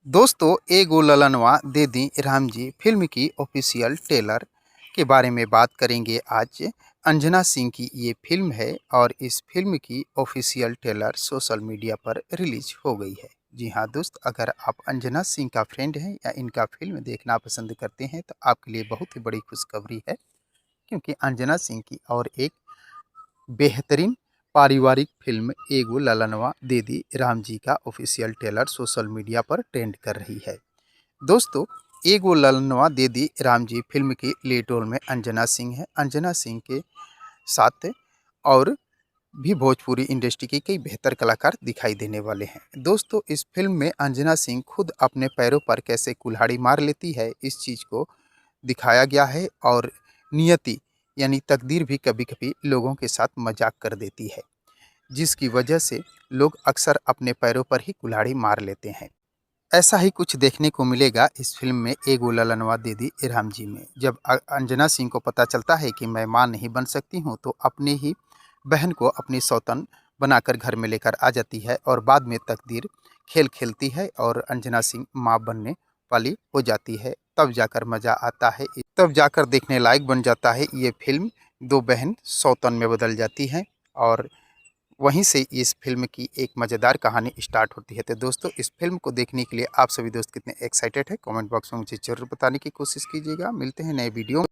दोस्तों एगो ललनवा दे दी राम जी फिल्म की ऑफिशियल ट्रेलर के बारे में बात करेंगे आज। अंजना सिंह की ये फिल्म है और इस फिल्म की ऑफिशियल ट्रेलर सोशल मीडिया पर रिलीज हो गई है। जी हाँ दोस्त, अगर आप अंजना सिंह का फ्रेंड हैं या इनका फिल्म देखना पसंद करते हैं तो आपके लिए बहुत ही बड़ी खुशखबरी है, क्योंकि अंजना सिंह की और एक बेहतरीन पारिवारिक फिल्म एगो ललनवा दे दी राम जी का ऑफिशियल ट्रेलर सोशल मीडिया पर ट्रेंड कर रही है। दोस्तों, एगो ललनवा दे दी राम जी फिल्म की लीड रोल में अंजना सिंह है। अंजना सिंह के साथ और भी भोजपुरी इंडस्ट्री के कई बेहतर कलाकार दिखाई देने वाले हैं। दोस्तों, इस फिल्म में अंजना सिंह खुद अपने पैरों पर कैसे कुल्हाड़ी मार लेती है, इस चीज़ को दिखाया गया है। और नियति यानी तकदीर भी कभी-कभी लोगों के साथ मजाक कर देती है, जिसकी वजह से लोग अक्सर अपने पैरों पर ही कुल्हाड़ी मार लेते हैं। ऐसा ही कुछ देखने को मिलेगा इस फिल्म में एगो ललनवा दे दी राम जी में। जब अंजना सिंह को पता चलता है कि मैं माँ नहीं बन सकती हूँ, तो अपनी ही बहन को अपनी सौतन बनाकर घर में लेकर आ जाती है और बाद में तकदीर खेल खेलती है और अंजना सिंह माँ बनने वाली हो जाती है। तब जाकर मज़ा आता है, तब जाकर देखने लायक बन जाता है ये फिल्म। दो बहन सौतन में बदल जाती हैं और वहीं से इस फ़िल्म की एक मज़ेदार कहानी स्टार्ट होती है। तो दोस्तों, इस फ़िल्म को देखने के लिए आप सभी दोस्त कितने एक्साइटेड हैं, कमेंट बॉक्स में मुझे ज़रूर बताने की कोशिश कीजिएगा। मिलते हैं नए वीडियो